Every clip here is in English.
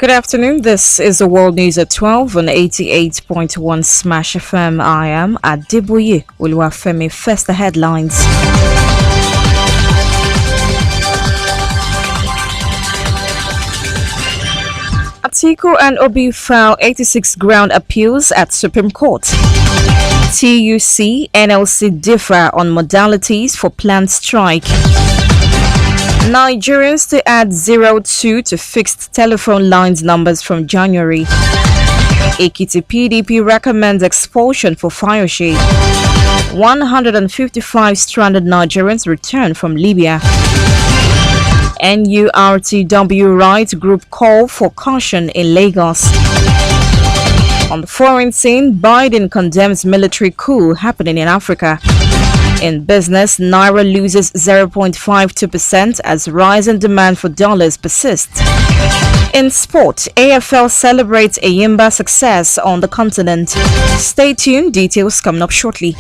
Good afternoon. This is the World News at 12 on 88.1 Smash FM. I am Adeboye Oluwafemi. First, the headlines. Atiku and Obi file 86 ground appeals at Supreme Court. TUC, NLC differ on modalities for planned strike. Nigerians to add 02 to fixed telephone lines numbers from January. Ekiti PDP recommends expulsion for Fayose. 155 stranded Nigerians return from Libya. NURTW Rights Group call for caution in Lagos. On the foreign scene, Biden condemns military coup happening in Africa. In business, Naira loses 0.52% as rising demand for dollars persists. In sport, AFL celebrates a Yimba success on the continent. Stay tuned, details coming up shortly.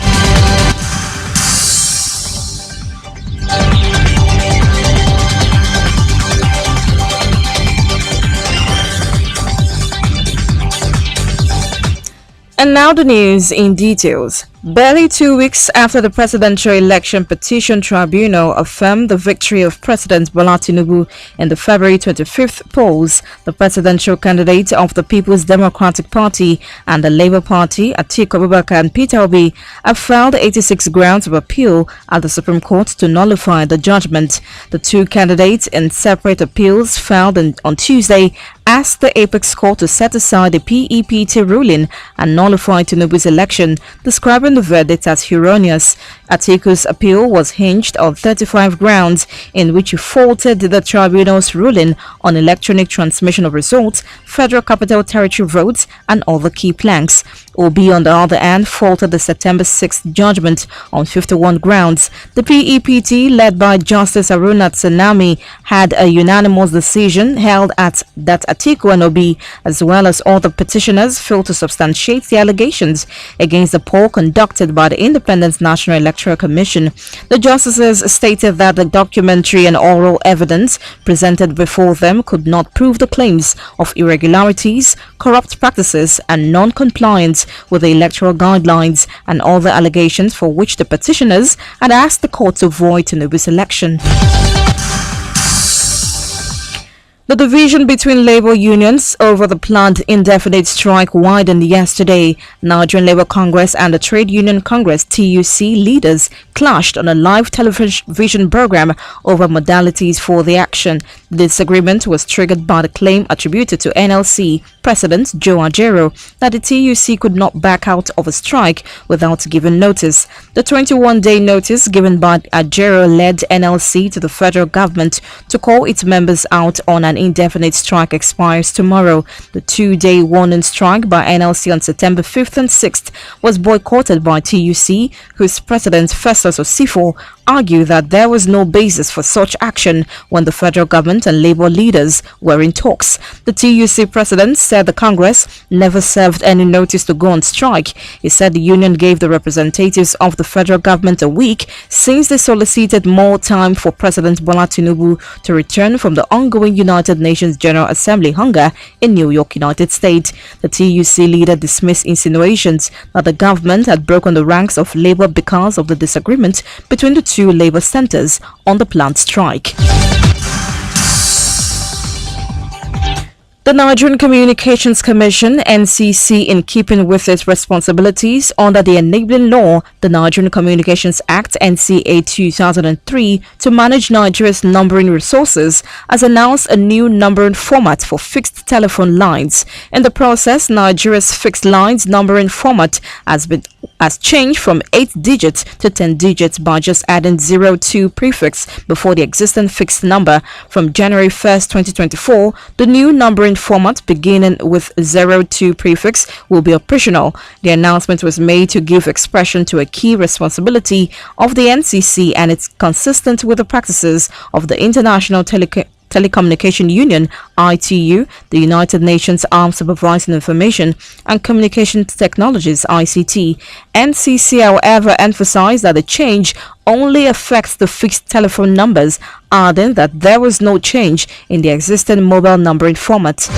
And now the news in details. Barely 2 weeks after the Presidential Election Petition Tribunal affirmed the victory of President Bola Tinubu in the February 25th polls, the presidential candidate of the People's Democratic Party and the Labour Party, Atiku Abubakar and Peter Obi, have filed 86 grounds of appeal at the Supreme Court to nullify the judgment. The two candidates, in separate appeals filed on Tuesday, asked the Apex Court to set aside the PEPT ruling and nullify Tinubu's election, describing the verdict as erroneous. Atiku's appeal was hinged on 35 grounds, in which he faulted the tribunal's ruling on electronic transmission of results, Federal Capital Territory votes, and other key planks. Obi, on the other hand, faulted the September 6th judgment on 51 grounds. The PEPT, led by Justice Aruna Tsunami, had a unanimous decision held at that Atiku and Obi, as well as all the petitioners, failed to substantiate the allegations against the poll conducted by the Independent National Electoral Commission. The justices stated that the documentary and oral evidence presented before them could not prove the claims of irregularities, corrupt practices, and non-compliance with the electoral guidelines, and all the allegations for which the petitioners had asked the court to void Tinubu's election. The division between labor unions over the planned indefinite strike widened yesterday. Nigerian Labour Congress and the Trade Union Congress (TUC) leaders clashed on a live television program over modalities for the action. The disagreement was triggered by the claim attributed to NLC President Joe Ajaero that the TUC could not back out of a strike without giving notice. The 21-day notice given by Ajaero led NLC to the federal government to call its members out on an indefinite strike expires tomorrow. The 2-day warning strike by NLC on September 5th and 6th was boycotted by TUC, whose president Festus Osifo argued that there was no basis for such action when the federal government and labor leaders were in talks. The TUC president said the Congress never served any notice to go on strike. He said the union gave the representatives of the federal government a week since they solicited more time for President Bola Tinubu to return from the ongoing United Nations General Assembly hunger in New York, United States. The TUC leader dismissed insinuations that the government had broken the ranks of labor because of the disagreement between the two labor centers on the planned strike. The Nigerian Communications Commission (NCC), in keeping with its responsibilities under the enabling law, the Nigerian Communications Act (NCA) 2003, to manage Nigeria's numbering resources, has announced a new numbering format for fixed telephone lines. In the process, Nigeria's fixed lines numbering format has changed from 8 digits to 10 digits by just adding 02 prefix before the existing fixed number. From January 1st, 2024, the new numbering format beginning with 02 prefix will be operational. The announcement was made to give expression to a key responsibility of the NCC, and it's consistent with the practices of the International Telecommunication Union (ITU), the United Nations Armed Supervising Information and Communication Technologies (ICT). NCC, however, emphasized that the change only affects the fixed telephone numbers, adding that there was no change in the existing mobile numbering format.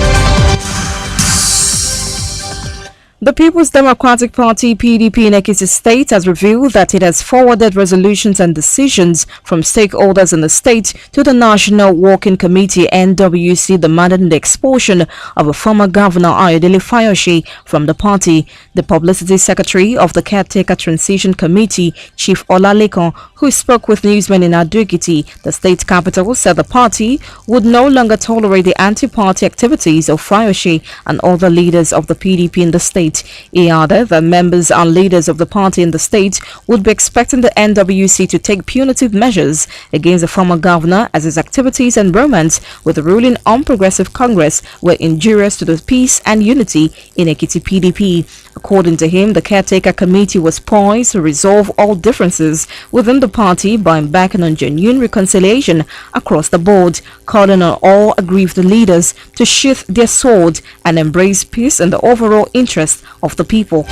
The People's Democratic Party (PDP) in Ekiti State has revealed that it has forwarded resolutions and decisions from stakeholders in the state to the National Working Committee (NWC) demanding the expulsion of a former governor Ayodele Fayose from the party. The publicity secretary of the Caretaker Transition Committee, Chief Olalekan, who spoke with newsmen in Ado-Ekiti, the state capital, said the party would no longer tolerate the anti-party activities of Fayose and other leaders of the PDP in the state. He added that members and leaders of the party in the state would be expecting the NWC to take punitive measures against the former governor as his activities and romance with the ruling Unprogressive Congress were injurious to the peace and unity in Ekiti PDP. According to him, the caretaker committee was poised to resolve all differences within the party by embarking on genuine reconciliation across the board, calling on all aggrieved leaders to sheath their sword and embrace peace in the overall interest of the people.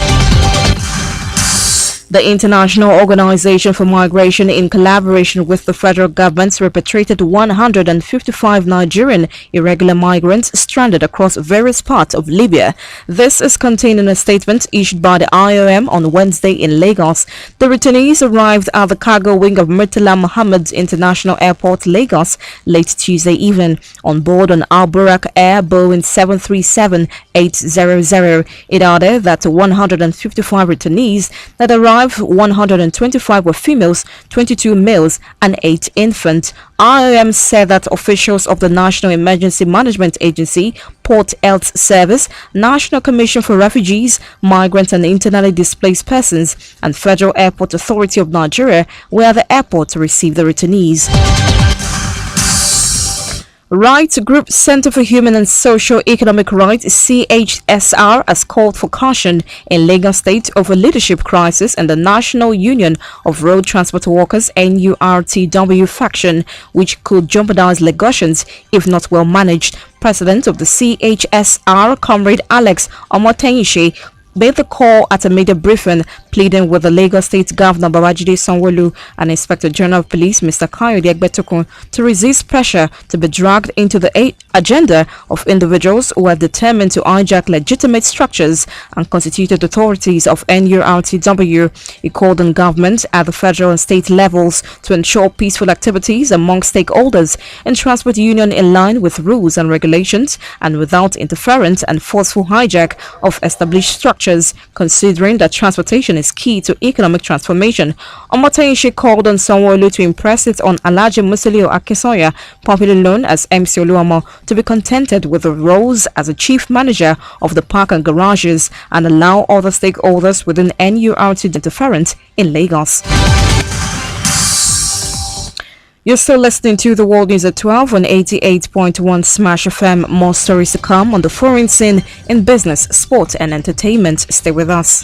The International Organization for Migration, in collaboration with the federal government, repatriated 155 Nigerian irregular migrants stranded across various parts of Libya. This is contained in a statement issued by the IOM on Wednesday in Lagos. The returnees arrived at the cargo wing of Murtala Muhammad International Airport, Lagos, late Tuesday evening. On board an Al Burak Air Boeing 737-800, it added that 155 returnees that arrived, 125 were females, 22 males, and 8 infants. IOM said that officials of the National Emergency Management Agency, Port Health Service, National Commission for Refugees, Migrants and Internally Displaced Persons, and Federal Airport Authority of Nigeria were at the airport to receive the returnees. Rights Group Center for Human and Socio-Economic Rights (CHSR) has called for caution in Lagos State over leadership crisis in the National Union of Road Transport Workers (NURTW) faction, which could jeopardize Lagosians if not well managed. President of the CHSR, Comrade Alex Omotenyishi, made the call at a media briefing, pleading with the Lagos State Governor Babajide Sanwo-Olu and Inspector General of Police Mr. Kayode Egbetokun to resist pressure to be dragged into the agenda of individuals who are determined to hijack legitimate structures and constituted authorities of NURTW. He called on government at the federal and state levels to ensure peaceful activities among stakeholders in transport union in line with rules and regulations and without interference and forceful hijack of established structures, considering that transportation is key to economic transformation. Omotenyishi called on Sanwo-Olu to impress it on Alhaji Musiliu Akinsanya, popularly known as MC Oluomo, to be contented with the roles as a chief manager of the park and garages and allow other stakeholders within NURT interference in Lagos. You're still listening to the World News at 12 on 88.1 Smash FM. More stories to come on the foreign scene in business, sport and entertainment. Stay with us.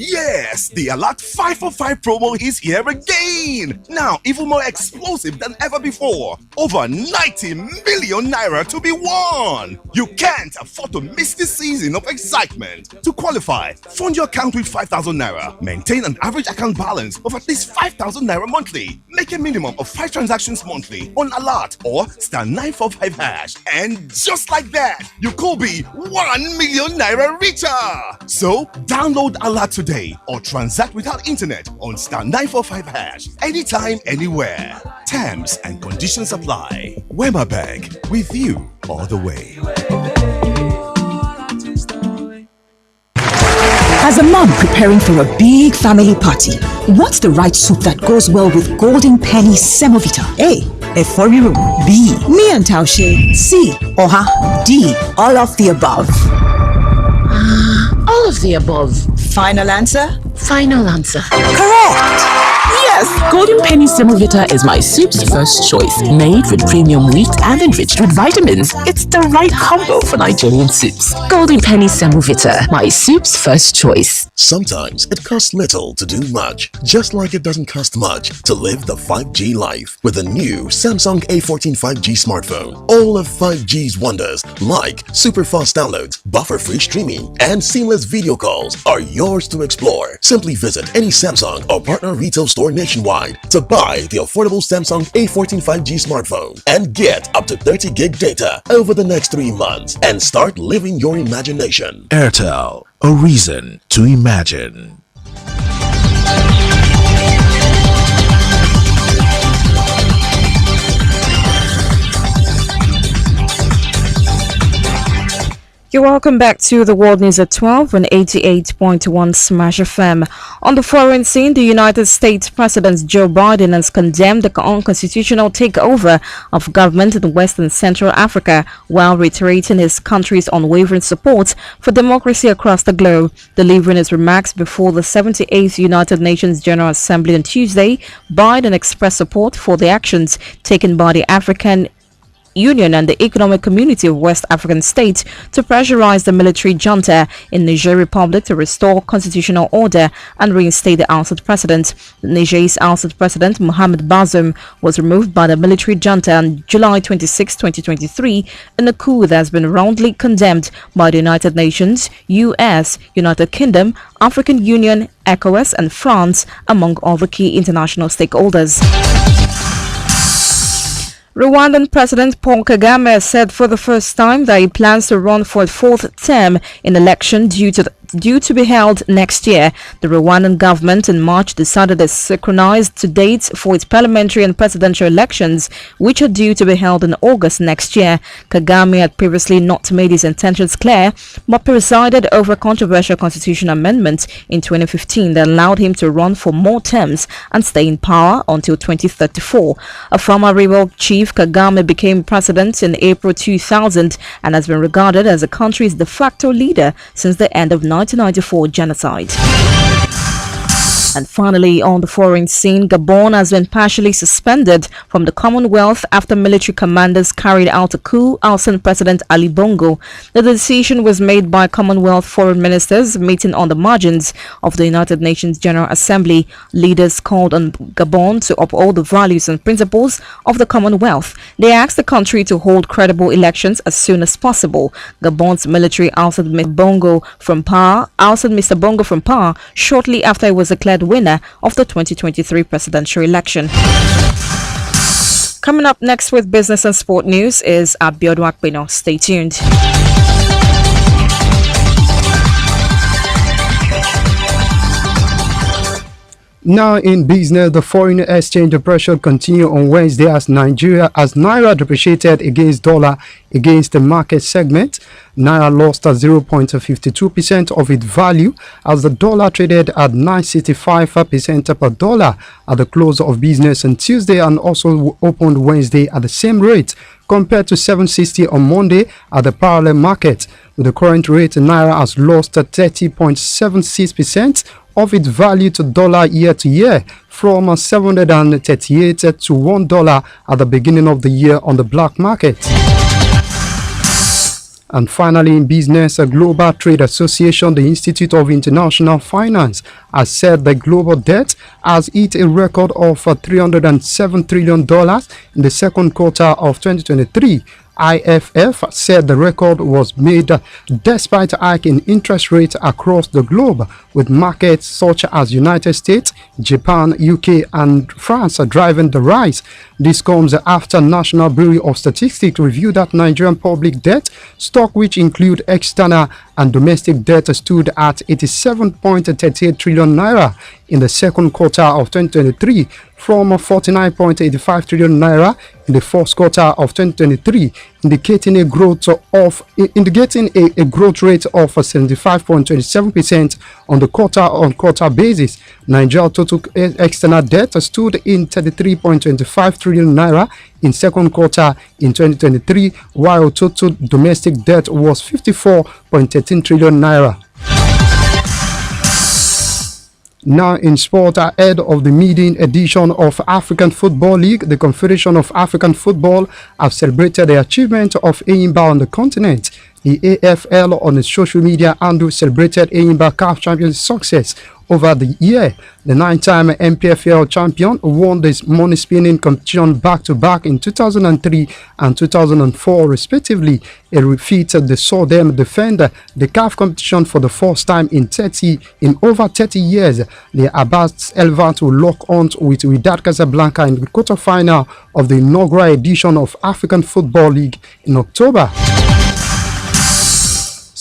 Yes, the Alert 545 promo is here again. Now, even more explosive than ever before. Over 90 million naira to be won. You can't afford to miss this season of excitement. To qualify, fund your account with 5,000 naira. Maintain an average account balance of at least 5,000 naira monthly. Make a minimum of 5 transactions monthly on Alert or *945 hash. And just like that, you could be 1 million naira richer. So, download Alert today or transact without internet on *945 hash anytime, anywhere. Terms and conditions apply. Wema Bank, with you all the way. As a mom preparing for a big family party, what's the right soup that goes well with Golden Penny Semovita? A. Eforiru. B. Mian Taushe. C. Oha. D. All of the above. All of the above. Final answer? Final answer. Correct! Yes! Golden Penny Semovita is my soup's first choice. Made with premium wheat and enriched with vitamins. It's the right combo for Nigerian soups. Golden Penny Semovita, my soup's first choice. Sometimes it costs little to do much, just like it doesn't cost much to live the 5G life with the new Samsung A14 5G smartphone. All of 5G's wonders, like super fast downloads, buffer-free streaming, and seamless video calls, are yours to explore. Simply visit any Samsung or partner retail store nationwide nationwide to buy the affordable Samsung A14 5G smartphone and get up to 30 gig data over the next 3 months and start living your imagination. Airtel, a reason to imagine. You're welcome back to the World News at 12 on 88.1 Smash FM. On the foreign scene, the United States President Joe Biden has condemned the unconstitutional takeover of government in West and Central Africa while reiterating his country's unwavering support for democracy across the globe. Delivering his remarks before the 78th United Nations General Assembly on Tuesday, Biden expressed support for the actions taken by the African Union and the Economic Community of West African States to pressurize the military junta in Niger Republic to restore constitutional order and reinstate the ousted president. Niger's ousted president, Mohamed Bazoum, was removed by the military junta on July 26, 2023 in a coup that has been roundly condemned by the United Nations, US, United Kingdom, African Union, ECOWAS and France, among other key international stakeholders. Rwandan President Paul Kagame has said for the first time that he plans to run for a fourth term in election due to be held next year. The Rwandan government in March decided to synchronize to dates for its parliamentary and presidential elections, which are due to be held in August next year. Kagame had previously not made his intentions clear, but presided over a controversial constitutional amendment in 2015 that allowed him to run for more terms and stay in power until 2034. A former rebel chief, Kagame became president in April 2000 and has been regarded as the country's de facto leader since the end of 1994 genocide. And finally, on the foreign scene, Gabon has been partially suspended from the Commonwealth after military commanders carried out a coup ousting President Ali Bongo. The decision was made by Commonwealth foreign ministers meeting on the margins of the United Nations General Assembly. Leaders called on Gabon to uphold the values and principles of the Commonwealth. They asked the country to hold credible elections as soon as possible. Gabon's military ousted Mr. Bongo from power shortly after he was declared winner of the 2023 presidential election. Coming up next with business and sport news is Abiodun Akpino. Stay tuned. Now in business, the foreign exchange pressure continued on Wednesday as Naira depreciated against dollar against the market segment. Naira lost 0.52% of its value as the dollar traded at 9.65% per dollar at the close of business on Tuesday and also opened Wednesday at the same rate compared to 7.60 on Monday at the parallel market. With the current rate, Naira has lost 30.76% of its value to dollar year to year from 738 to $1 at the beginning of the year on the black market. And finally, in business, a Global Trade Association, the Institute of International Finance, has said the global debt has hit a record of $307 trillion in the second quarter of 2023. IFF said the record was made despite a hike in interest rates across the globe, with markets such as United States, Japan, UK and France driving the rise. This comes after National Bureau of Statistics reviewed that Nigerian public debt stock, which include external and domestic debt, stood at 87.38 trillion naira in the second quarter of 2023 from 49.85 trillion naira in the first quarter of 2023, indicating a growth rate of 75.27% on the quarter-on-quarter basis. Nigeria's total external debt stood in 33.25 trillion naira in second quarter in 2023, while total domestic debt was 54.13 trillion naira. Now in sport, ahead of the maiden edition of African Football League, the Confederation of African Football have celebrated the achievement of Enyimba on the continent. The AFL on its social media handle celebrated Enyimba CAF Champions' success over the year. The 9-time MPFL champion won this money-spinning competition back-to-back in 2003 and 2004 respectively. It defeated the Southern defender the CAF competition for the first time in over 30 years. The Abbas Elvat will lock on with Wydad Casablanca in the quarter-final of the inaugural edition of African Football League in October.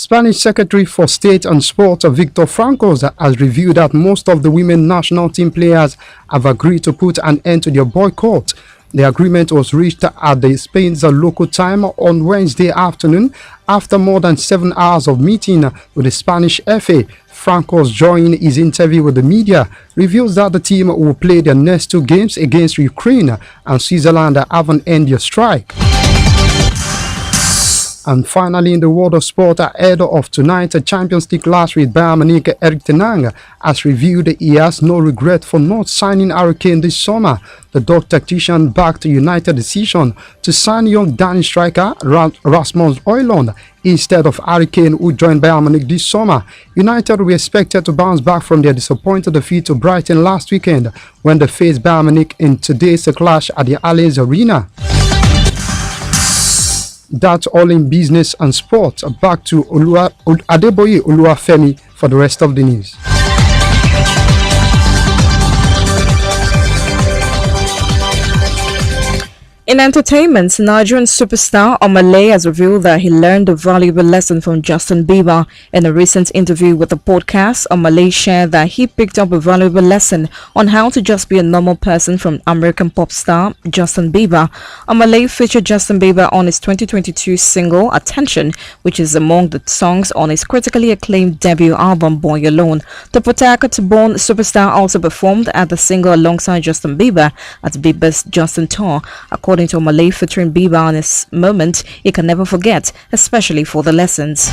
Spanish Secretary for State and Sport Victor Francos has revealed that most of the women national team players have agreed to put an end to their boycott. The agreement was reached at the Spain's local time on Wednesday afternoon after more than 7 hours of meeting with the Spanish FA. Francos, during his interview with the media, reveals that the team will play their next 2 games against Ukraine and Switzerland haven't ended their strike. And finally, in the world of sport, ahead of tonight's Champions League clash with Bayern Munich, Erik ten Hag has revealed he has no regret for not signing Harry Kane this summer. The Dutch tactician backed the United decision to sign young Danish striker Rasmus Højlund instead of Harry Kane, who joined Bayern Munich this summer. United were expected to bounce back from their disappointing defeat to Brighton last weekend when they faced Bayern Munich in today's clash at the Allianz Arena. That's all in business and sport. Back to Adeboye Oluwafemi for the rest of the news. In entertainment, Nigerian superstar Omale has revealed that he learned a valuable lesson from Justin Bieber. In a recent interview with the podcast, Omale shared that he picked up a valuable lesson on how to just be a normal person from American pop star Justin Bieber. Omale featured Justin Bieber on his 2022 single Attention, which is among the songs on his critically acclaimed debut album Boy Alone. The Port Harcourt-born superstar also performed at the single alongside Justin Bieber at Bieber's Justin Tour. According to Omale, featuring Bieber on his moment he can never forget, especially for the lessons.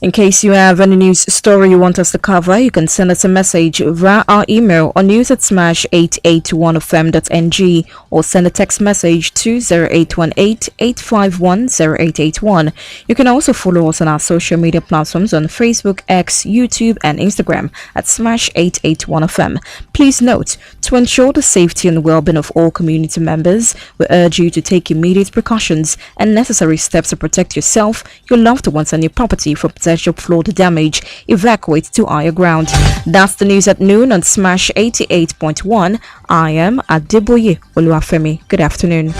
In case you have any news story you want us to cover, you can send us a message via our email on news@smash881fm.ng or send a text message to 0818-851-0881. You can also follow us on our social media platforms on Facebook, X, YouTube and Instagram at Smash881FM. Please note, to ensure the safety and well-being of all community members, we urge you to take immediate precautions and necessary steps to protect yourself, your loved ones and your property from potential flood damage. Evacuate to higher ground. That's the news at noon on Smash 88.1. I am Adeboye Oluwafemi. Good afternoon.